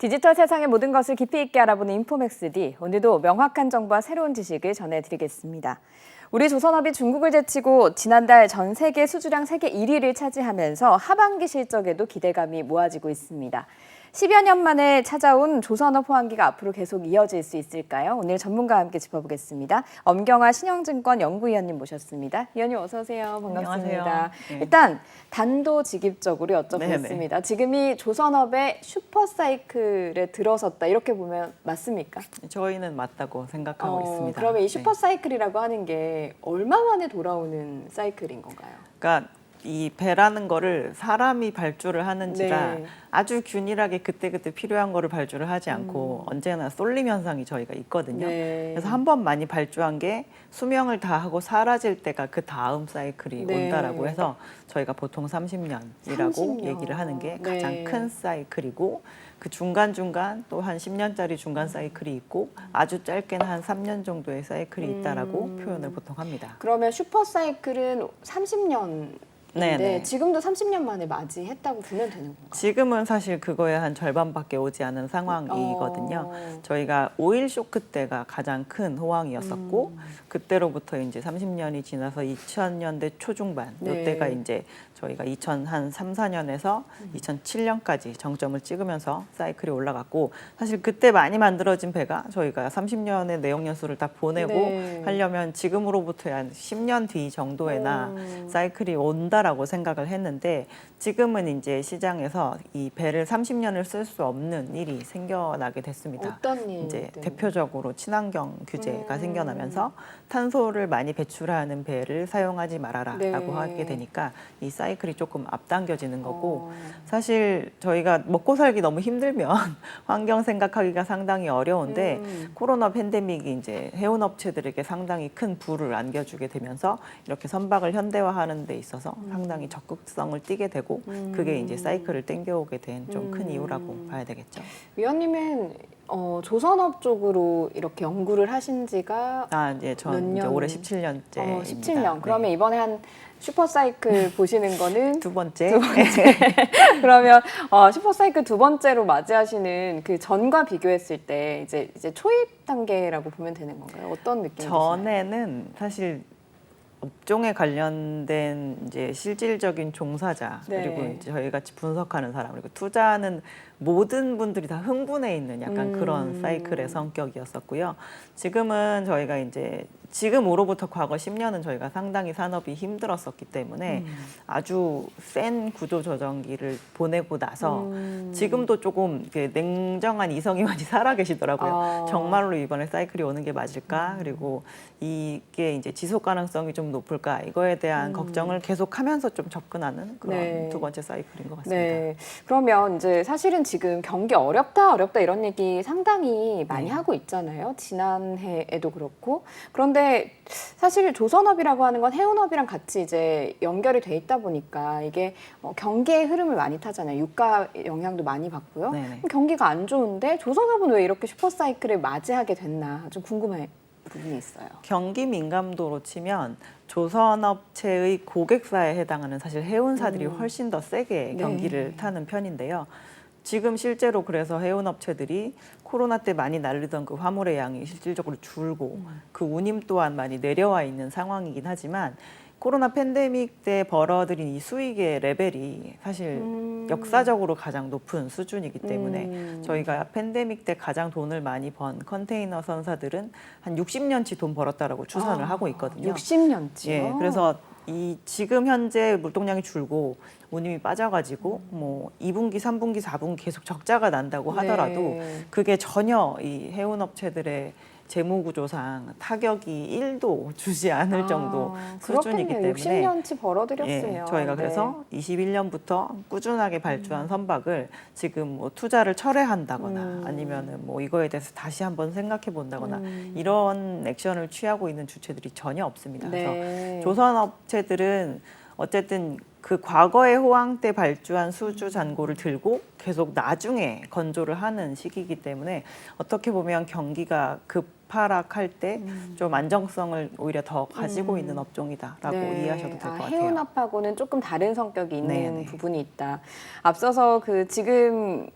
디지털 세상의 모든 것을 깊이 있게 알아보는 인포맥스D. 오늘도 명확한 정보와 새로운 지식을 전해드리겠습니다. 우리 조선업이 중국을 제치고 지난달 전 세계 수주량 세계 1위를 차지하면서 하반기 실적에도 기대감이 모아지고 있습니다. 10여 년 만에 찾아온 조선업 호황기가 앞으로 계속 이어질 수 있을까요? 오늘 전문가와 함께 짚어보겠습니다. 엄경화 신영증권 연구위원님 모셨습니다. 위원님 어서 오세요. 반갑습니다. 네. 일단 단도직입적으로 여쭤보겠습니다. 네네. 지금이 조선업의 슈퍼사이클에 들어섰다 이렇게 보면 맞습니까? 저희는 맞다고 생각하고 있습니다. 그러면 이 네. 슈퍼사이클이라고 하는 게 얼마 만에 돌아오는 사이클인 건가요? 그러니까 이 배라는 거를 사람이 발주를 하는지라 네. 아주 균일하게 그때그때 필요한 거를 발주를 하지 않고 언제나 쏠림 현상이 저희가 있거든요. 네. 그래서 한 번 많이 발주한 게 수명을 다 하고 사라질 때가 그 다음 사이클이 네. 온다라고 해서 저희가 보통 30년이라고 30년. 얘기를 하는 게 네. 가장 큰 사이클이고 그 중간중간 또 한 10년짜리 중간 사이클이 있고 아주 짧게는 한 3년 정도의 사이클이 있다라고 표현을 보통 합니다. 그러면 슈퍼사이클은 30년 네네. 지금도 30년 만에 맞이했다고 보면 되는 건가요? 지금은 사실 그거의 한 절반밖에 오지 않은 상황이거든요. 저희가 오일 쇼크 때가 가장 큰 호황이었었고 그때로부터 이제 30년이 지나서 2000년대 초중반 네. 이때가 이제 저희가 2003, 4년에서 2007년까지 정점을 찍으면서 사이클이 올라갔고 사실 그때 많이 만들어진 배가 저희가 30년의 내용 연수를 다 보내고 네. 하려면 지금으로부터 한 10년 뒤 정도에나 사이클이 온다라고 생각을 했는데 지금은 이제 시장에서 이 배를 30년을 쓸 수 없는 일이 생겨나게 됐습니다. 어떤 일 이제 때문에? 대표적으로 친환경 규제가 생겨나면서 탄소를 많이 배출하는 배를 사용하지 말아라라고 네. 하게 되니까 이 사이클이 조금 앞당겨지는 거고 사실 저희가 먹고 살기 너무 힘들면 환경 생각하기가 상당히 어려운데 코로나 팬데믹이 이제 해운 업체들에게 상당히 큰 부를 안겨주게 되면서 이렇게 선박을 현대화하는 데 있어서 상당히 적극성을 띠게 되고 그게 이제 사이클을 땡겨오게 된 좀 큰 이유라고 봐야 되겠죠. 위원님은 조선업 쪽으로 이렇게 연구를 하신 지가 이제 몇 전 이제 년? 올해 17년째입니다. 17년. 그러면 이번에 한 슈퍼사이클 보시는 거는 두 번째. 두 번째. 그러면 슈퍼사이클 두 번째로 맞이하시는 그 전과 비교했을 때 이제 초입 단계라고 보면 되는 건가요? 어떤 느낌이 드시나요? 전에는 사실 업종에 관련된 이제 실질적인 종사자 네. 그리고 이제 저희 같이 분석하는 사람 그리고 투자하는 모든 분들이 다 흥분해 있는 약간 그런 사이클의 성격이었었고요. 지금은 저희가 이제 지금으로부터 과거 10년은 저희가 상당히 산업이 힘들었었기 때문에 아주 센 구조 조정기를 보내고 나서 지금도 조금 이렇게 냉정한 이성이 많이 살아 계시더라고요. 정말로 이번에 사이클이 오는 게 맞을까? 그리고 이게 이제 지속 가능성이 좀 높을까? 이거에 대한 걱정을 계속하면서 좀 접근하는 그런 네. 두 번째 사이클인 것 같습니다. 네. 그러면 이제 사실은 지금 경기 어렵다 이런 얘기 상당히 많이 하고 있잖아요. 지난해에도 그렇고. 그런데 사실 조선업이라고 하는 건 해운업이랑 같이 이제 연결이 돼 있다 보니까 이게 경기의 흐름을 많이 타잖아요. 유가 영향도 많이 받고요. 네네. 그럼 경기가 안 좋은데 조선업은 왜 이렇게 슈퍼사이클을 맞이하게 됐나 좀 궁금한 부분이 있어요. 경기 민감도로 치면 조선업체의 고객사에 해당하는 사실 해운사들이 훨씬 더 세게 네. 경기를 타는 편인데요. 지금 실제로 그래서 해운업체들이 코로나 때 많이 날리던 그 화물의 양이 실질적으로 줄고 그 운임 또한 많이 내려와 있는 상황이긴 하지만 코로나 팬데믹 때 벌어들인 이 수익의 레벨이 사실 역사적으로 가장 높은 수준이기 때문에 저희가 팬데믹 때 가장 돈을 많이 번 컨테이너 선사들은 한 60년치 돈 벌었다라고 추산을 하고 있거든요. 60년치요? 예, 그래서 이 지금 현재 물동량이 줄고 운임이 빠져가지고 뭐 2분기, 3분기, 4분기 계속 적자가 난다고 하더라도 네. 그게 전혀 이 해운업체들의 재무구조상 타격이 1도 주지 않을 정도 수준이기 그렇겠네요. 때문에 60년치 벌어들였으면. 예, 저희가 네. 그래서 21년부터 꾸준하게 발주한 선박을 지금 뭐 투자를 철회한다거나 아니면은 뭐 이거에 대해서 다시 한번 생각해 본다거나 이런 액션을 취하고 있는 주체들이 전혀 없습니다. 네. 그래서 조선업체들은 어쨌든 그 과거의 호황 때 발주한 수주 잔고를 들고 계속 나중에 건조를 하는 시기이기 때문에 어떻게 보면 경기가 급 급하락할 때 좀 안정성을 오히려 더 가지고 있는 업종이다라고 이해하셔도 될 것 같아요. 해운업하고는 조금 다른 성격이 있는 네네. 부분이 있다. 앞서서 그 지금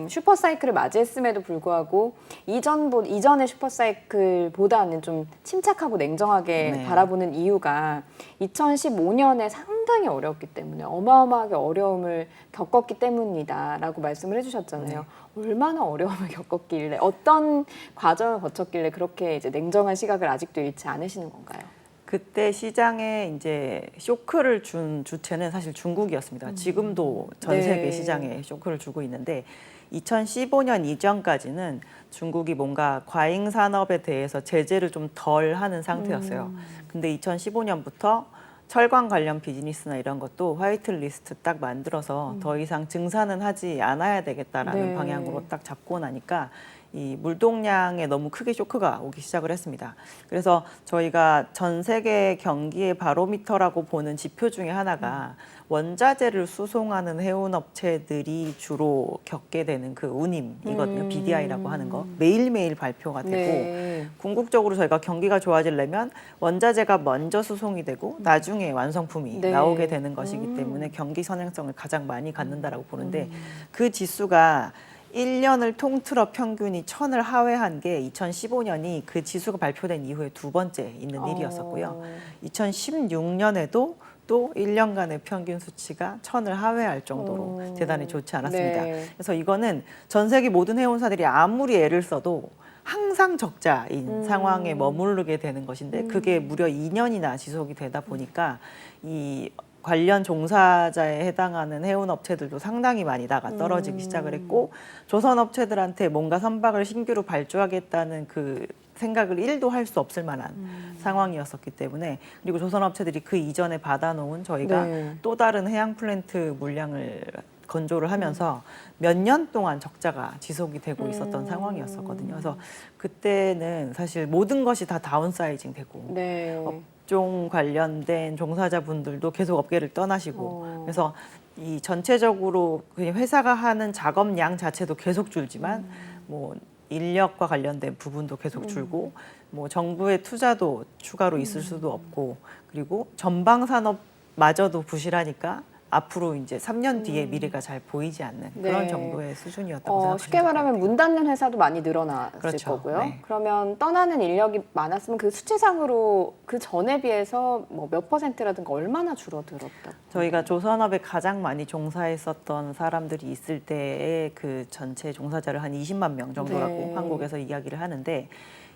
슈퍼사이클을 맞이했음에도 불구하고 이전의 슈퍼사이클보다는 좀 침착하고 냉정하게 네. 바라보는 이유가 2015년에 상당히 어려웠기 때문에 어마어마하게 어려움을 겪었기 때문이다라고 말씀을 해주셨잖아요. 얼마나 어려움을 겪었길래 어떤 과정을 거쳤길래 그렇게 이제 냉정한 시각을 아직도 잃지 않으시는 건가요? 그때 시장에 이제 쇼크를 준 주체는 사실 중국이었습니다. 지금도 전 세계 네. 시장에 쇼크를 주고 있는데 2015년 이전까지는 중국이 뭔가 과잉 산업에 대해서 제재를 좀 덜 하는 상태였어요. 근데 2015년부터 철강 관련 비즈니스나 이런 것도 화이트 리스트 딱 만들어서 더 이상 증산은 하지 않아야 되겠다라는 네. 방향으로 딱 잡고 나니까 이 물동량에 너무 크게 쇼크가 오기 시작을 했습니다. 그래서 저희가 전 세계 경기의 바로미터라고 보는 지표 중에 하나가 원자재를 수송하는 해운업체들이 주로 겪게 되는 그 운임이거든요. BDI라고 하는 거. 매일매일 발표가 되고 네. 궁극적으로 저희가 경기가 좋아지려면 원자재가 먼저 수송이 되고 나중에 완성품이 네. 나오게 되는 것이기 때문에 경기 선행성을 가장 많이 갖는다라고 보는데 그 지수가 1년을 통틀어 평균이 1000을 하회한 게 2015년이 그 지수가 발표된 이후에 두 번째 있는 일이었었고요. 2016년에도 또 1년간의 평균 수치가 1000을 하회할 정도로 대단히 좋지 않았습니다. 네. 그래서 이거는 전 세계 모든 해운사들이 아무리 애를 써도 항상 적자인 상황에 머무르게 되는 것인데 그게 무려 2년이나 지속이 되다 보니까 이 관련 종사자에 해당하는 해운업체들도 상당히 많이 나가 떨어지기 시작을 했고 조선업체들한테 뭔가 선박을 신규로 발주하겠다는 그 생각을 1도 할 수 없을 만한 상황이었었기 때문에 그리고 조선업체들이 그 이전에 받아놓은 저희가 네. 또 다른 해양 플랜트 물량을 건조를 하면서 몇 년 동안 적자가 지속이 되고 있었던 상황이었었거든요. 그래서 그때는 사실 모든 것이 다 다운사이징 되고 네. 업종 관련된 종사자분들도 계속 업계를 떠나시고 그래서 이 전체적으로 그냥 회사가 하는 작업량 자체도 계속 줄지만 뭐 인력과 관련된 부분도 계속 줄고 뭐 정부의 투자도 추가로 있을 수도 없고 그리고 전방 산업마저도 부실하니까 앞으로 이제 3년 뒤에 미래가 잘 보이지 않는 그런 네. 정도의 수준이었다고 생각하시면 쉽게 될 것 말하면 같아요. 문 닫는 회사도 많이 늘어났을 그렇죠. 거고요. 네. 그러면 떠나는 인력이 많았으면 그 수치상으로 그 전에 비해서 뭐 몇 %라든가 얼마나 줄어들었다? 저희가 조선업에 가장 많이 종사했었던 사람들이 있을 때의 그 전체 종사자를 한 20만 명 정도라고 네. 한국에서 이야기를 하는데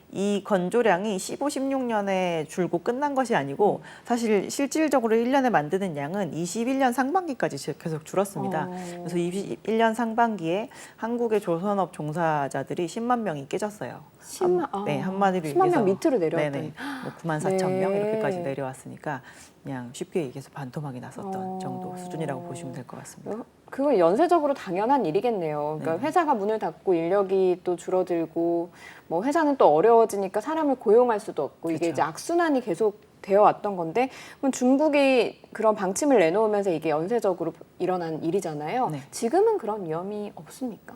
이 건조량이 15, 16년에 줄고 끝난 것이 아니고 사실 실질적으로 1년에 만드는 양은 21년 상반기까지 계속 줄었습니다. 그래서 21년 상반기에 한국의 조선업 종사자들이 10만 명이 깨졌어요. 10만, 네, 한마디로 10만 명 얘기해서 밑으로 내려왔더니. 네네, 뭐 9만 4천 명 네. 이렇게까지 내려왔으니까 그냥 쉽게 얘기해서 반토막이 났었던 정도 수준이라고 보시면 될 것 같습니다. 그건 연쇄적으로 당연한 일이겠네요. 그러니까 네. 회사가 문을 닫고 인력이 또 줄어들고 뭐 회사는 또 어려워지니까 사람을 고용할 수도 없고 이게 그렇죠. 이제 악순환이 계속 되어 왔던 건데 그럼 중국이 그런 방침을 내놓으면서 이게 연쇄적으로 일어난 일이잖아요. 네. 지금은 그런 위험이 없습니까?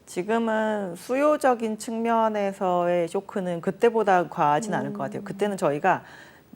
지금은 수요적인 측면에서의 쇼크는 그때보다 과하진 않을 것 같아요. 그때는 저희가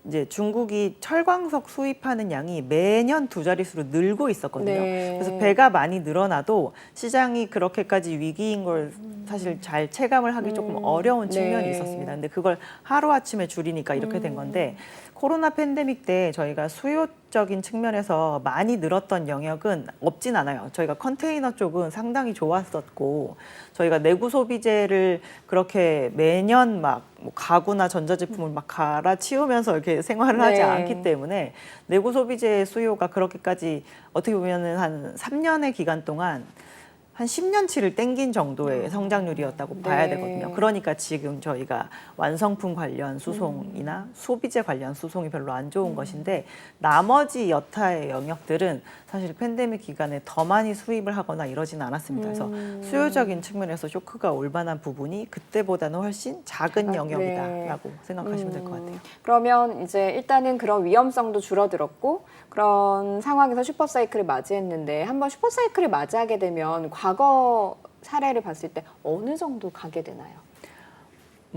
이제 중국이 철광석 수입하는 양이 매년 두 자릿수로 늘고 있었거든요. 네. 그래서 배가 많이 늘어나도 시장이 그렇게까지 위기인 걸 사실 잘 체감을 하기 조금 어려운 측면이 네. 있었습니다. 근데 그걸 하루아침에 줄이니까 이렇게 된 건데 코로나 팬데믹 때 저희가 수요적인 측면에서 많이 늘었던 영역은 없진 않아요. 저희가 컨테이너 쪽은 상당히 좋았었고 저희가 내구 소비재를 그렇게 매년 막 뭐 가구나 전자제품을 막 갈아치우면서 이렇게 생활을 하지 네. 않기 때문에 내구 소비재 수요가 그렇게까지 어떻게 보면은 한 3년의 기간 동안 한 10년치를 땡긴 정도의 성장률이었다고 봐야 네. 되거든요. 그러니까 지금 저희가 완성품 관련 수송이나 소비재 관련 수송이 별로 안 좋은 것인데 나머지 여타의 영역들은 사실 팬데믹 기간에 더 많이 수입을 하거나 이러진 않았습니다. 그래서 수요적인 측면에서 쇼크가 올 만한 부분이 그때보다는 훨씬 작은 영역이다라고 생각하시면 될 것 같아요. 그러면 이제 일단은 그런 위험성도 줄어들었고 그런 상황에서 슈퍼사이클을 맞이했는데 한번 슈퍼사이클을 맞이하게 되면 과거 사례를 봤을 때 어느 정도 가게 되나요?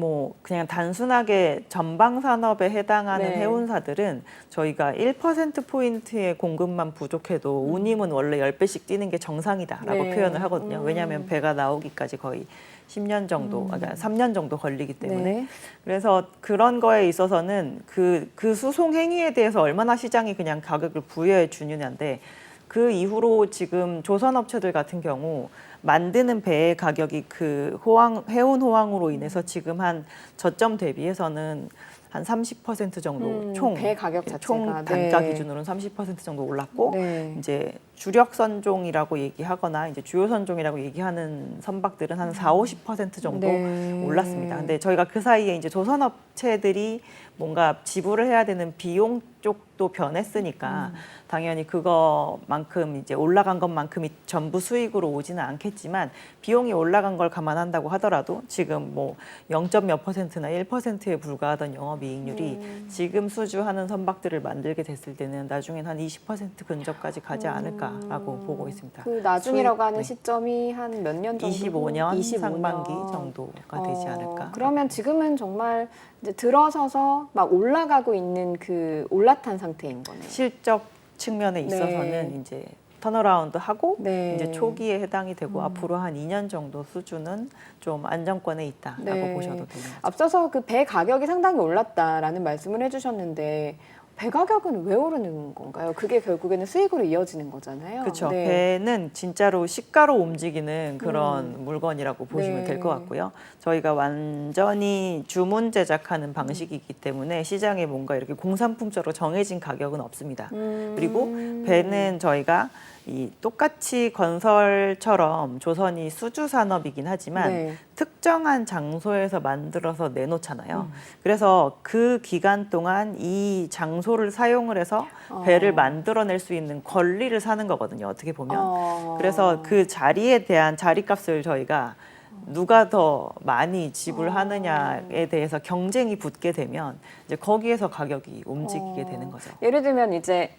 뭐 그냥 단순하게 전방 산업에 해당하는 네. 해운사들은 저희가 1%포인트의 공급만 부족해도 운임은 원래 10배씩 뛰는 게 정상이다라고 네. 표현을 하거든요. 왜냐하면 배가 나오기까지 거의 10년 정도, 그러니까 3년 정도 걸리기 때문에. 네. 그래서 그런 거에 있어서는 그 수송 행위에 대해서 얼마나 시장이 그냥 가격을 부여해 주느냐인데 그 이후로 지금 조선업체들 같은 경우 만드는 배의 가격이 그 해운 호황으로 인해서 지금 한 저점 대비해서는 한 30% 정도 배 가격 자체가. 총 단가 네. 기준으로는 30% 정도 올랐고 네. 이제 주력 선종이라고 얘기하거나 이제 주요 선종이라고 얘기하는 선박들은 한 40-50% 정도 네. 올랐습니다. 근데 저희가 그 사이에 이제 조선업체들이 뭔가 지불을 해야 되는 비용 쪽도 변했으니까 당연히 그거만큼 이제 올라간 것만큼이 전부 수익으로 오지는 않겠지만 비용이 올라간 걸 감안한다고 하더라도 지금 뭐 0.몇 %나 1%에 불과하던 영업이익률이 지금 수주하는 선박들을 만들게 됐을 때는 나중엔 한 20% 근접까지 가지 않을까라고 보고 있습니다. 그 나중이라고 수익, 하는 네. 시점이 한 몇 년 정도? 25년 상반기 정도가 되지 않을까. 그러면 지금은 정말 이제 들어서서 막 올라가고 있는 그 올라탄 상태인 거네요. 실적 측면에 있어서는 네. 이제 턴어라운드 하고 네. 이제 초기에 해당이 되고 앞으로 한 2년 정도 수준은 좀 안정권에 있다라고 네. 보셔도 됩니다. 앞서서 그 배 가격이 상당히 올랐다라는 말씀을 해주셨는데 배 가격은 왜 오르는 건가요? 그게 결국에는 수익으로 이어지는 거잖아요. 그렇죠. 네. 배는 진짜로 시가로 움직이는 그런 물건이라고 보시면 네. 될 것 같고요. 저희가 완전히 주문 제작하는 방식이기 때문에 시장에 뭔가 이렇게 공산품적으로 정해진 가격은 없습니다. 그리고 배는 저희가 이 똑같이 건설처럼 조선이 수주 산업이긴 하지만 네. 특정한 장소에서 만들어서 내놓잖아요. 그래서 그 기간 동안 이 장소를 사용을 해서 배를 만들어낼 수 있는 권리를 사는 거거든요. 어떻게 보면. 그래서 그 자리에 대한 자리값을 저희가 누가 더 많이 지불하느냐에 대해서 경쟁이 붙게 되면 이제 거기에서 가격이 움직이게 되는 거죠. 예를 들면 이제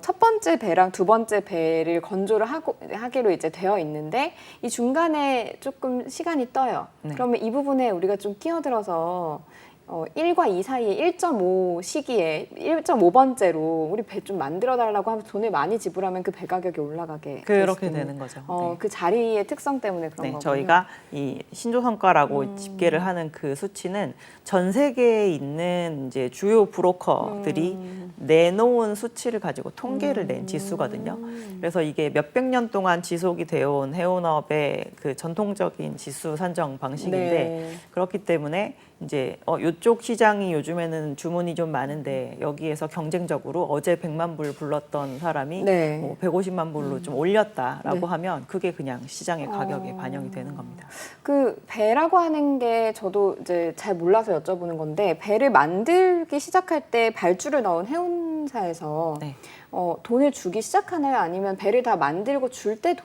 첫 번째 배랑 두 번째 배를 건조를 하기로 이제 되어 있는데 이 중간에 조금 시간이 떠요. 네. 그러면 이 부분에 우리가 좀 끼어들어서 1과 2 사이에 1.5 시기에 1.5번째로 우리 배 좀 만들어 달라고 하면 돈을 많이 지불하면 그 배 가격이 올라가게 그렇게 되는 거죠. 네. 그 자리의 특성 때문에 그런 네, 거군요. 저희가 이 신조성과라고 집계를 하는 그 수치는 전 세계에 있는 이제 주요 브로커들이 내놓은 수치를 가지고 통계를 낸 지수거든요. 그래서 이게 몇백 년 동안 지속이 되어 온 해운업의 그 전통적인 지수 산정 방식인데 네. 그렇기 때문에 이제 이쪽 시장이 요즘에는 주문이 좀 많은데 여기에서 경쟁적으로 어제 100만 불 불렀던 사람이 네. 뭐 150만 불로 좀 올렸다라고 네. 하면 그게 그냥 시장의 가격에 반영이 되는 겁니다. 그 배라고 하는 게 저도 이제 잘 몰라서 여쭤보는 건데 배를 만들기 시작할 때 발주를 넣은 해운사에서 네. 돈을 주기 시작하나요? 아니면 배를 다 만들고 줄 때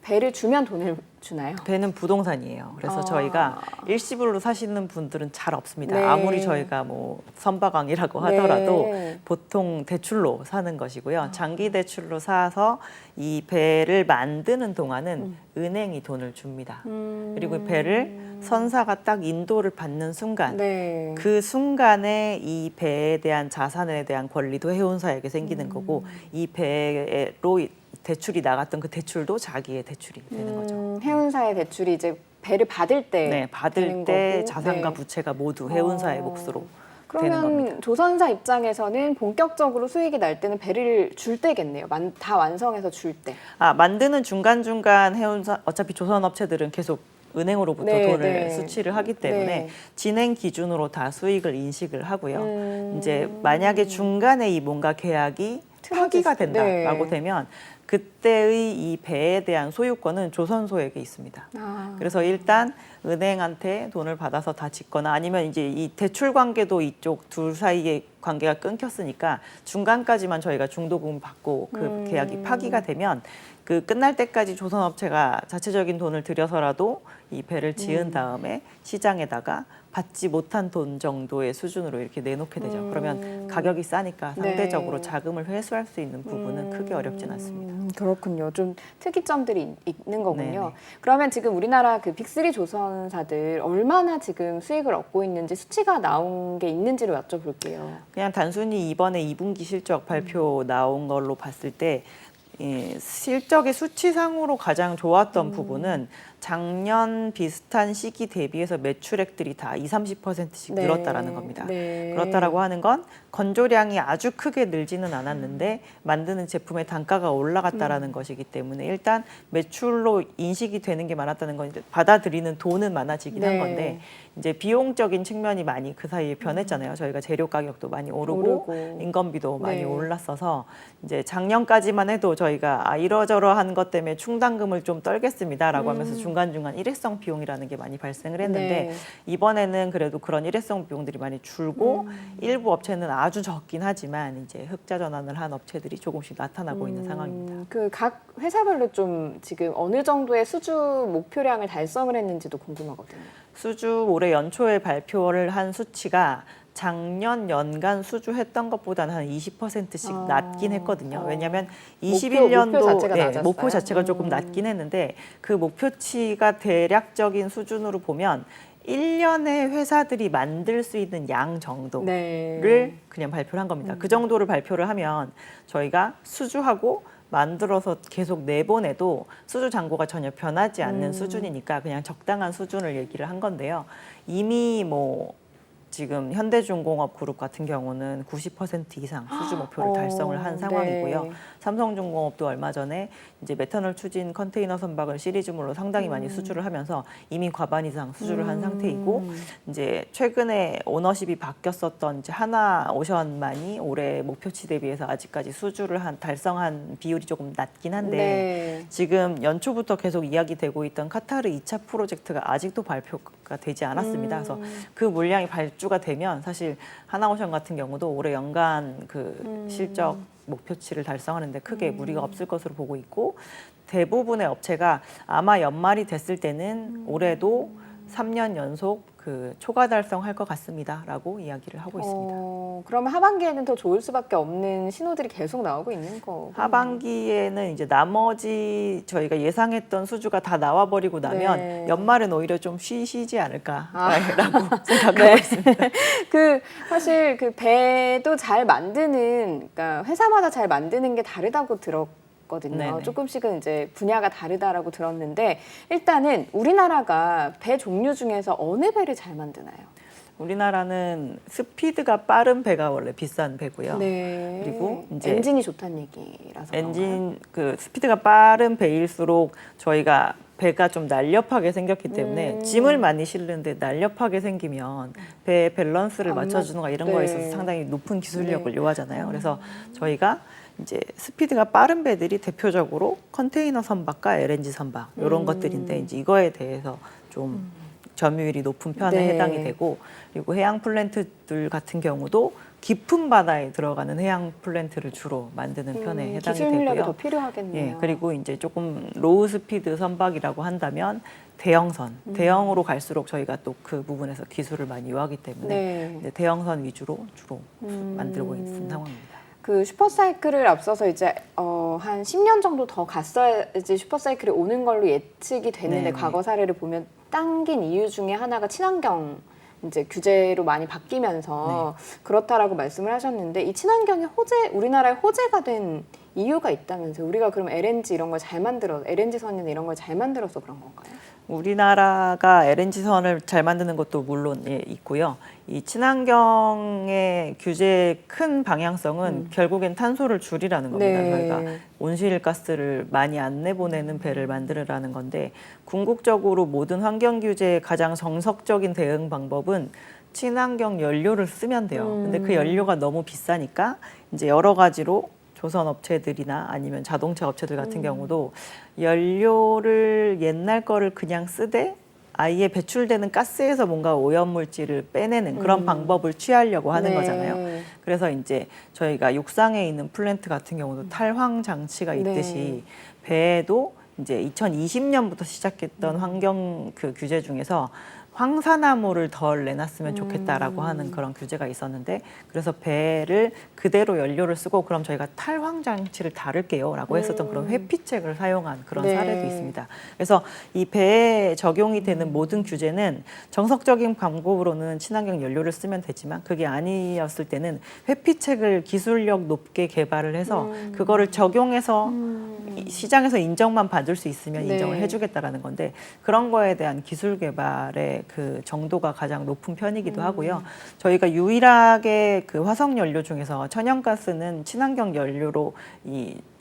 배를 주면 돈을 주나요? 배는 부동산이에요. 그래서 저희가 일시불로 사시는 분들은 잘 없습니다. 네. 아무리 저희가 뭐 선박왕이라고 하더라도 네. 보통 대출로 사는 것이고요. 장기 대출로 사서 이 배를 만드는 동안은 은행이 돈을 줍니다. 그리고 이 배를 선사가 딱 인도를 받는 순간 네. 그 순간에 이 배에 대한 자산에 대한 권리도 해운사에게 생기는 거고 이 배로 대출이 나갔던 그 대출도 자기의 대출이 되는 거죠. 해운사의 대출이 이제 배를 받을 때 네, 받을 되는 때 거고. 자산과 네. 부채가 모두 해운사의 몫으로 되는 겁니다. 그러면 조선사 입장에서는 본격적으로 수익이 날 때는 배를 줄 때겠네요. 다 완성해서 줄 때. 만드는 중간중간 해운사 어차피 조선업체들은 계속 은행으로부터 네, 돈을 네. 수취를 하기 때문에 네. 진행 기준으로 다 수익을 인식을 하고요. 이제 만약에 중간에 이 뭔가 계약이 파기가 된다라고 네. 되면 그때의 이 배에 대한 소유권은 조선소에게 있습니다. 그래서 일단 은행한테 돈을 받아서 다 짓거나 아니면 이제 이 대출 관계도 이쪽 둘 사이의 관계가 끊겼으니까 중간까지만 저희가 중도금 받고 그 계약이 파기가 되면 그 끝날 때까지 조선업체가 자체적인 돈을 들여서라도 이 배를 지은 다음에 시장에다가 받지 못한 돈 정도의 수준으로 이렇게 내놓게 되죠. 그러면 가격이 싸니까 상대적으로 네. 자금을 회수할 수 있는 부분은 크게 어렵진 않습니다. 그렇군요. 좀 특이점들이 있는 거군요. 네네. 그러면 지금 우리나라 그 빅3 조선사들 얼마나 지금 수익을 얻고 있는지 수치가 나온 게 있는지를 여쭤볼게요. 그냥 단순히 이번에 2분기 실적 발표 나온 걸로 봤을 때 실적의 수치상으로 가장 좋았던 부분은 작년 비슷한 시기 대비해서 매출액들이 다 20-30%씩 네. 늘었다라는 겁니다. 네. 그렇다라고 하는 건 건조량이 아주 크게 늘지는 않았는데 만드는 제품의 단가가 올라갔다라는 것이기 때문에 일단 매출로 인식이 되는 게 많았다는 건 이제 받아들이는 돈은 많아지긴 한 네. 건데 이제 비용적인 측면이 많이 그 사이에 변했잖아요. 저희가 재료 가격도 많이 오르고 인건비도 많이 네. 올랐어서 이제 작년까지만 해도 저희가 이러저러한 것 때문에 충당금을 좀 떨겠습니다라고 하면서 중간중간 일회성 비용이라는 게 많이 발생을 했는데 네. 이번에는 그래도 그런 일회성 비용들이 많이 줄고 일부 업체는 아주 적긴 하지만 이제 흑자 전환을 한 업체들이 조금씩 나타나고 있는 상황입니다. 그 각 회사별로 좀 지금 어느 정도의 수주 목표량을 달성을 했는지도 궁금하거든요. 수주 올해 연초에 발표를 한 수치가 작년 연간 수주했던 것보다는 한 20%씩 낮긴 했거든요. 왜냐하면 21년도 목표 자체가 낮았어요? 목표 자체가 조금 낮긴 했는데 그 목표치가 대략적인 수준으로 보면 1년에 회사들이 만들 수 있는 양 정도를 네. 그냥 발표를 한 겁니다. 그 정도를 발표를 하면 저희가 수주하고 만들어서 계속 내보내도 수주 잔고가 전혀 변하지 않는 수준이니까 그냥 적당한 수준을 얘기를 한 건데요. 이미 뭐 지금 현대중공업 그룹 같은 경우는 90% 이상 수주 목표를 달성을 한 상황이고요. 네. 삼성중공업도 얼마 전에 이제 메탄올 추진 컨테이너 선박을 시리즈물로 상당히 많이 수주를 하면서 이미 과반 이상 수주를 한 상태이고 이제 최근에 오너십이 바뀌었었던 이제 하나오션만이 올해 목표치 대비해서 아직까지 수주를 달성한 비율이 조금 낮긴 한데 네. 지금 연초부터 계속 이야기되고 있던 카타르 2차 프로젝트가 아직도 발표가 되지 않았습니다. 그래서 그 물량이 발주가 되면 사실 하나오션 같은 경우도 올해 연간 그 실적 목표치를 달성하는데 크게 무리가 없을 것으로 보고 있고 대부분의 업체가 아마 연말이 됐을 때는 올해도 3년 연속 그 초과 달성할 것 같습니다라고 이야기를 하고 있습니다. 그러면 하반기에는 더 좋을 수밖에 없는 신호들이 계속 나오고 있는 거고. 하반기에는 이제 나머지 저희가 예상했던 수주가 다 나와버리고 나면 네. 연말은 오히려 좀 쉬지 않을까라고 생각하고 네. 있습니다. 그 사실 그 배도 잘 만드는, 그러니까 회사마다 잘 만드는 게 다르다고 들었거든요. 네네. 조금씩은 이제 분야가 다르다라고 들었는데 일단은 우리나라가 배 종류 중에서 어느 배를 잘 만드나요? 우리나라는 스피드가 빠른 배가 원래 비싼 배고요. 네. 그리고 이제 엔진이 좋다는 얘기라서 엔진 그 스피드가 빠른 배일수록 저희가 배가 좀 날렵하게 생겼기 때문에 짐을 많이 실는데 날렵하게 생기면 배 밸런스를 맞춰주는 거 이런 거에 있어서 상당히 높은 기술력을 요하잖아요. 그래서 저희가 이제 스피드가 빠른 배들이 대표적으로 컨테이너 선박과 LNG 선박 이런 것들인데 이제 이거에 대해서 좀 점유율이 높은 편에 네. 해당이 되고 그리고 해양 플랜트들 같은 경우도 깊은 바다에 들어가는 해양 플랜트를 주로 만드는 편에 해당이 기술력이 되고요. 더 필요하겠네요. 예, 그리고 이제 조금 로우 스피드 선박이라고 한다면 대형선, 대형으로 갈수록 저희가 또 그 부분에서 기술을 많이 요하기 때문에 네. 이제 대형선 위주로 주로 만들고 있는 상황입니다. 그 슈퍼사이클을 앞서서 이제 한 10년 정도 더 갔어야지 슈퍼사이클이 오는 걸로 예측이 되는데 네네. 과거 사례를 보면 당긴 이유 중에 하나가 친환경 이제 규제로 많이 바뀌면서 그렇다라고 말씀을 하셨는데 이 친환경이 우리나라의 호재가 된 이유가 있다면서요? 우리가 그럼 LNG 이런 걸 LNG 선이나 이런 걸 잘 만들어서 그런 건가요? 우리나라가 LNG선을 잘 만드는 것도 물론 있고요. 이 친환경의 규제의 큰 방향성은 결국엔 탄소를 줄이라는 겁니다. 네. 저희가 온실가스를 많이 안 내보내는 배를 만들으라는 건데 궁극적으로 모든 환경 규제의 가장 정석적인 대응 방법은 친환경 연료를 쓰면 돼요. 근데 그 연료가 너무 비싸니까 이제 여러 가지로 조선 업체들이나 아니면 자동차 업체들 같은 경우도 연료를 옛날 거를 그냥 쓰되 아예 배출되는 가스에서 뭔가 오염물질을 빼내는 그런 방법을 취하려고 하는 거잖아요. 그래서 이제 저희가 육상에 있는 플랜트 같은 경우도 탈황 장치가 있듯이 배에도 이제 2020년부터 시작했던 환경 그 규제 중에서 황사나무를 덜 내놨으면 좋겠다라고 하는 그런 규제가 있었는데 그래서 배를 그대로 연료를 쓰고 그럼 저희가 탈황 장치를 다룰게요라고 했었던 그런 회피책을 사용한 그런 네. 사례도 있습니다. 그래서 이 배에 적용이 되는 모든 규제는 정석적인 방법으로는 친환경 연료를 쓰면 되지만 그게 아니었을 때는 회피책을 기술력 높게 개발을 해서 그거를 적용해서 시장에서 인정만 받을 수 있으면 네. 인정을 해주겠다라는 건데 그런 거에 대한 기술 개발의 그 정도가 가장 높은 편이기도 하고요. 저희가 유일하게 그 화석 연료 중에서 천연가스는 친환경 연료로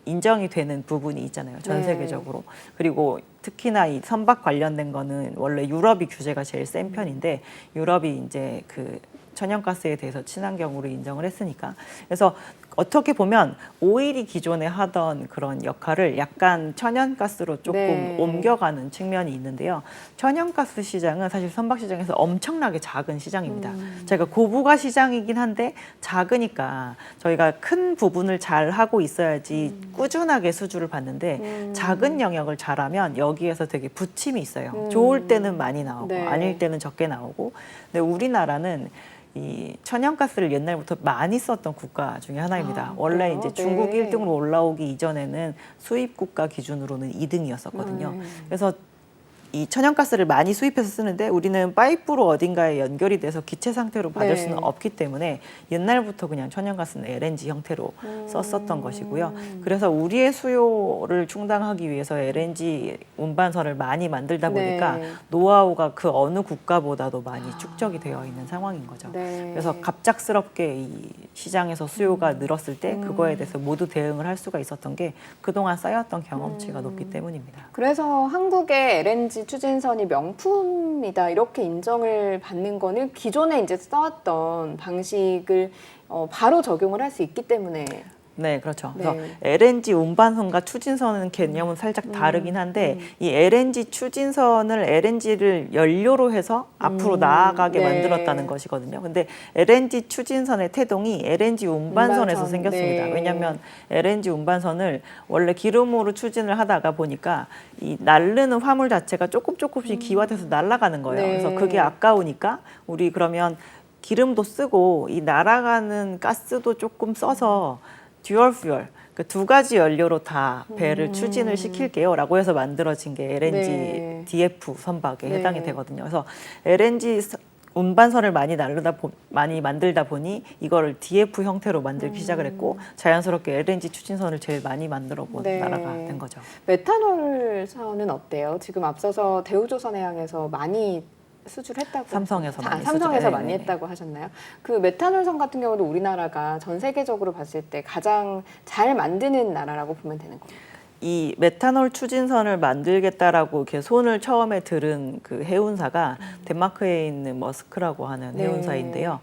인정이 되는 부분이 있잖아요. 전 네. 세계적으로. 그리고 특히나 이 선박 관련된 거는 원래 유럽이 규제가 제일 센 편인데 유럽이 이제 그 천연가스에 대해서 친환경으로 인정을 했으니까. 그래서 어떻게 보면 오일이 기존에 하던 그런 역할을 약간 천연가스로 조금 네. 옮겨가는 측면이 있는데요. 천연가스 시장은 사실 선박 시장에서 엄청나게 작은 시장입니다. 저희가 고부가 시장이긴 한데 작으니까 저희가 큰 부분을 잘 하고 있어야지 꾸준하게 수주를 받는데 작은 영역을 잘하면 여기에서 되게 부침이 있어요. 좋을 때는 많이 나오고 네. 아닐 때는 적게 나오고. 근데 우리나라는 이 천연가스를 옛날부터 많이 썼던 국가 중에 하나입니다. 아, 원래 그래요? 이제 중국 네. 1등으로 올라오기 이전에는 수입 국가 기준으로는 2등이었었거든요. 그래서 이 천연가스를 많이 수입해서 쓰는데 우리는 파이프로 어딘가에 연결이 돼서 기체 상태로 받을 네. 수는 없기 때문에 옛날부터 그냥 천연가스는 LNG 형태로 썼었던 것이고요. 그래서 우리의 수요를 충당하기 위해서 LNG 운반선을 많이 만들다 보니까 네. 노하우가 그 어느 국가보다도 많이 축적이 되어 있는 상황인 거죠. 네. 그래서 갑작스럽게 이 시장에서 수요가 늘었을 때 그거에 대해서 모두 대응을 할 수가 있었던 게 그동안 쌓였던 경험치가 높기 때문입니다. 그래서 한국의 LNG 추진선이 명품이다 이렇게 인정을 받는 거는 기존에 이제 써왔던 방식을 바로 적용을 할 수 있기 때문에 네, 그렇죠. 네. 그래서 LNG 운반선과 추진선은 개념은 살짝 다르긴 한데 이 LNG 추진선을 LNG를 연료로 해서 앞으로 나아가게 네. 만들었다는 것이거든요. 근데 LNG 추진선의 태동이 LNG 운반선에서 운반선, 생겼습니다. 네. 왜냐하면 LNG 운반선을 원래 기름으로 추진을 하다가 보니까 이 날르는 화물 자체가 조금씩 기화돼서 날아가는 거예요. 네. 그래서 그게 아까우니까 우리 그러면 기름도 쓰고 이 날아가는 가스도 조금 써서 듀얼 퓨얼 그 두 가지 연료로 다 배를 추진을 시킬게요라고 해서 만들어진 게 LNG 네. DF 선박에 네. 해당이 되거든요. 그래서 LNG 운반선을 많이 만들다 보니 이거를 DF 형태로 만들기 시작을 했고 자연스럽게 LNG 추진선을 제일 많이 만들어 본 네. 나라가 된 거죠. 메탄올선은 어때요? 지금 앞서서 대우조선해양에서 많이 수주를 했다고 삼성에서 많이 삼성에서 수주- 많이 네네네. 했다고 하셨나요? 그 메탄올선 같은 경우도 우리나라가 전 세계적으로 봤을 때 가장 잘 만드는 나라라고 보면 되는 거예요. 이 메탄올 추진선을 만들겠다라고 이렇게 손을 처음에 들은 그 해운사가 덴마크에 있는 머스크라고 하는 네. 해운사인데요.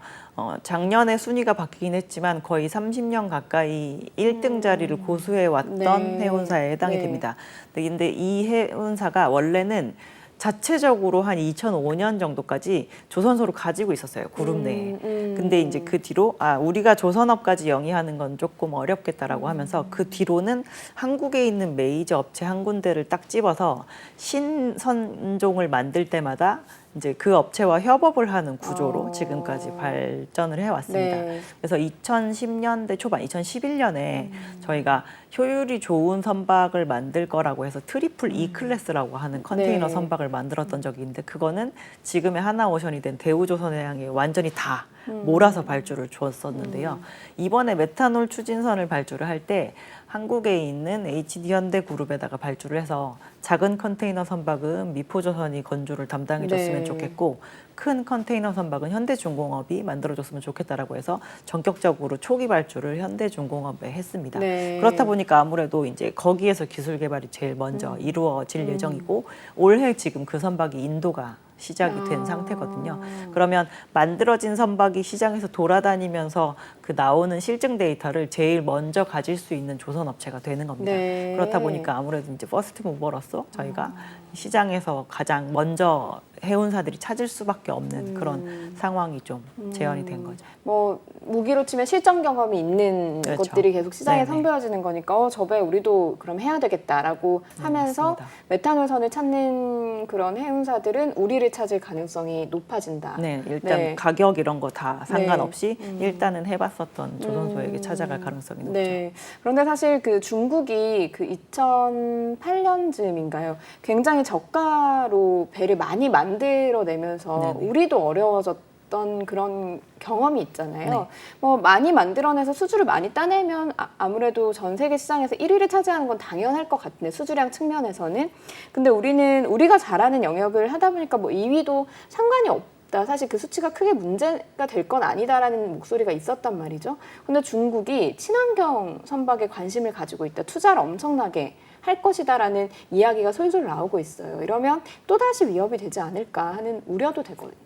작년에 순위가 바뀌긴 했지만 거의 30년 가까이 1등 자리를 고수해 왔던 네. 해운사에 해당이 네. 됩니다. 근데 이 해운사가 원래는 자체적으로 한 2005년 정도까지 조선소를 가지고 있었어요. 그룹 내에. 근데 이제 그 뒤로 우리가 조선업까지 영위하는 건 조금 어렵겠다라고 하면서 그 뒤로는 한국에 있는 메이저 업체 한 군데를 딱 집어서 신선종을 만들 때마다 이제 그 업체와 협업을 하는 구조로 지금까지 발전을 해왔습니다. 네. 그래서 2010년대 초반, 2011년에 저희가 효율이 좋은 선박을 만들 거라고 해서 트리플 E 클래스라고 하는 컨테이너 네. 선박을 만들었던 적이 있는데 그거는 지금의 하나오션이 된 대우조선해양에 완전히 다 몰아서 발주를 줬었는데요. 이번에 메탄올 추진선을 발주를 할 때 한국에 있는 HD현대그룹에다가 발주를 해서 작은 컨테이너 선박은 미포조선이 건조를 담당해줬으면 네. 좋겠고 큰 컨테이너 선박은 현대중공업이 만들어줬으면 좋겠다라고 해서 전격적으로 초기 발주를 현대중공업에 했습니다. 네. 그렇다 보니까 아무래도 이제 거기에서 기술 개발이 제일 먼저 이루어질 예정이고 올해 지금 그 선박이 인도가 시작이 된 상태거든요. 그러면 만들어진 선박이 시장에서 돌아다니면서 그 나오는 실증 데이터를 제일 먼저 가질 수 있는 조선업체가 되는 겁니다. 네. 그렇다 보니까 아무래도 이제 퍼스트 무버로서 저희가 시장에서 가장 먼저 해운사들이 찾을 수밖에 없는 그런 상황이 좀 재현이 된 거죠. 뭐 무기로 치면 실전 경험이 있는 그렇죠. 것들이 계속 시장에 네네. 선보여지는 거니까 저 배 우리도 그럼 해야 되겠다라고 하면서 맞습니다. 메탄올선을 찾는 그런 해운사들은 우리를 찾을 가능성이 높아진다. 네, 일단 네. 가격 이런 거 다 상관없이 네. 일단은 해봤었던 조선소에게 찾아갈 가능성이 높죠. 네. 그런데 사실 그 중국이 그 2008년쯤인가요? 굉장히 저가로 배를 많이 만들어내면서 네네. 우리도 어려워졌던 그런 경험이 있잖아요. 네. 뭐 많이 만들어내서 수주를 많이 따내면 아무래도 전 세계 시장에서 1위를 차지하는 건 당연할 것 같은데 수주량 측면에서는. 근데 우리가 잘하는 영역을 하다 보니까 뭐 2위도 상관이 없다. 사실 그 수치가 크게 문제가 될 건 아니다라는 목소리가 있었단 말이죠. 근데 중국이 친환경 선박에 관심을 가지고 있다. 투자를 엄청나게 할 것이다라는 이야기가 솔솔 나오고 있어요. 이러면 또다시 위협이 되지 않을까 하는 우려도 되거든요.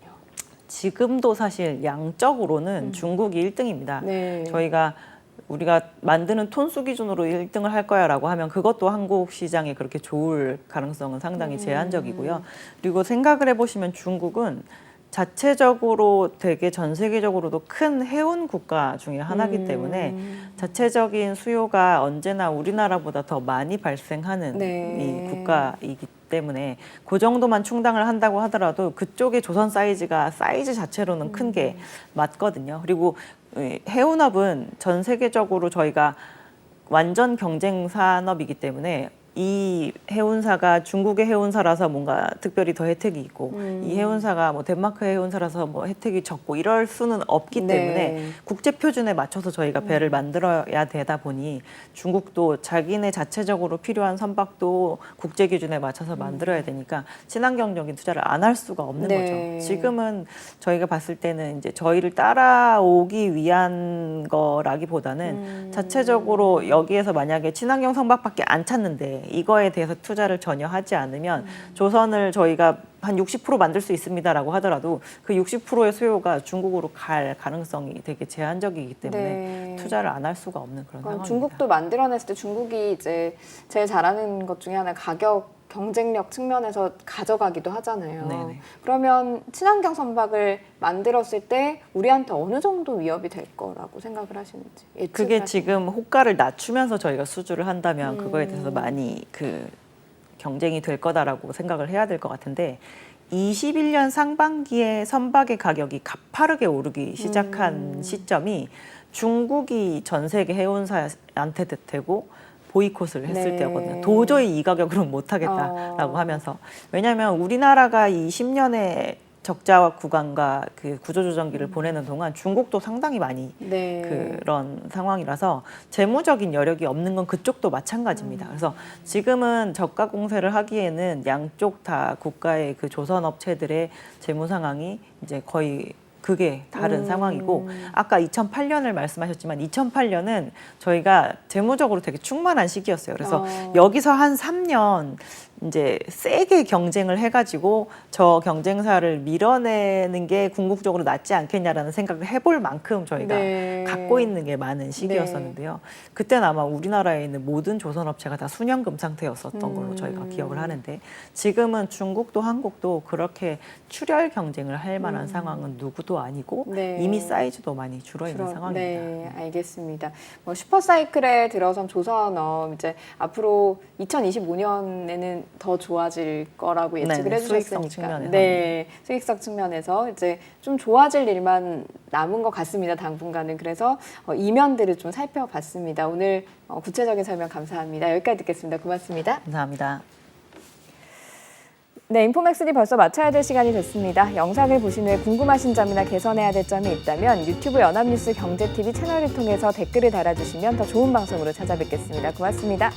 지금도 사실 양적으로는 중국이 1등입니다. 네. 우리가 만드는 톤수 기준으로 1등을 할 거야라고 하면 그것도 한국 시장에 그렇게 좋을 가능성은 상당히 제한적이고요. 그리고 생각을 해보시면 중국은 자체적으로 되게 전 세계적으로도 큰 해운 국가 중에 하나이기 때문에 자체적인 수요가 언제나 우리나라보다 더 많이 발생하는 네. 이 국가이기 때문에 그 정도만 충당을 한다고 하더라도 그쪽의 조선 사이즈 자체로는 큰 게 맞거든요. 그리고 해운업은 전 세계적으로 저희가 완전 경쟁 산업이기 때문에 이 해운사가 중국의 해운사라서 뭔가 특별히 더 혜택이 있고 이 해운사가 뭐 덴마크 해운사라서 뭐 혜택이 적고 이럴 수는 없기 네. 때문에 국제 표준에 맞춰서 저희가 배를 만들어야 되다 보니 중국도 자기네 자체적으로 필요한 선박도 국제 기준에 맞춰서 만들어야 되니까 친환경적인 투자를 안 할 수가 없는 네. 거죠. 지금은 저희가 봤을 때는 이제 저희를 따라오기 위한 거라기보다는 자체적으로 여기에서 만약에 친환경 선박밖에 안 찾는데 이거에 대해서 투자를 전혀 하지 않으면 조선을 저희가 한 60% 만들 수 있습니다라고 하더라도 그 60%의 수요가 중국으로 갈 가능성이 되게 제한적이기 때문에 네. 투자를 안 할 수가 없는 그런 상황입니다. 중국도 만들어냈을 때 중국이 이제 제일 잘하는 것 중에 하나 가격 경쟁력 측면에서 가져가기도 하잖아요. 네네. 그러면 친환경 선박을 만들었을 때 우리한테 어느 정도 위협이 될 거라고 생각을 하시는지. 그게 예측을 지금 호가를 낮추면서 저희가 수주를 한다면 그거에 대해서 많이 그 경쟁이 될 거다라고 생각을 해야 될 것 같은데 21년 상반기에 선박의 가격이 가파르게 오르기 시작한 시점이 중국이 전 세계 해운사한테 대고 보이콧을 했을 네. 때였거든요. 도저히 이 가격으로는 못하겠다라고 하면서. 왜냐하면 우리나라가 이 10년의 적자 구간과 그 구조조정기를 보내는 동안 중국도 상당히 많이 네. 그런 상황이라서 재무적인 여력이 없는 건 그쪽도 마찬가지입니다. 그래서 지금은 저가 공세를 하기에는 양쪽 다 국가의 그 조선 업체들의 재무 상황이 이제 거의 그게 다른 상황이고 아까 2008년을 말씀하셨지만 2008년은 저희가 재무적으로 되게 충만한 시기였어요. 그래서 여기서 한 3년 이제 세게 경쟁을 해가지고 저 경쟁사를 밀어내는 게 궁극적으로 낫지 않겠냐라는 생각을 해볼 만큼 저희가 네. 갖고 있는 게 많은 시기였었는데요. 그때는 아마 우리나라에 있는 모든 조선업체가 다 순연금 상태였었던 걸로 저희가 기억을 하는데 지금은 중국도 한국도 그렇게 출혈 경쟁을 할 만한 상황은 누구도 아니고 네. 이미 사이즈도 많이 줄어있는 상황입니다. 네, 알겠습니다. 뭐 슈퍼사이클에 들어선 조선업 이제 앞으로 2025년에는 더 좋아질 거라고 예측을 네네, 수익성 해주셨으니까. 측면에서는. 네, 수익성 측면에서 이제 좀 좋아질 일만 남은 것 같습니다. 당분간은. 그래서 이면들을 좀 살펴봤습니다. 오늘 구체적인 설명 감사합니다. 여기까지 듣겠습니다. 고맙습니다. 감사합니다. 네, 인포맥스니 벌써 마쳐야 될 시간이 됐습니다. 영상을 보신 후에 궁금하신 점이나 개선해야 될 점이 있다면 유튜브 연합뉴스 경제TV 채널을 통해서 댓글을 달아주시면 더 좋은 방송으로 찾아뵙겠습니다. 고맙습니다.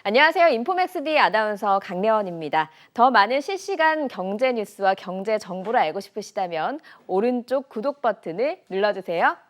안녕하세요. 인포맥스D 아나운서 강래원입니다. 더 많은 실시간 경제 뉴스와 경제 정보를 알고 싶으시다면 오른쪽 구독 버튼을 눌러주세요.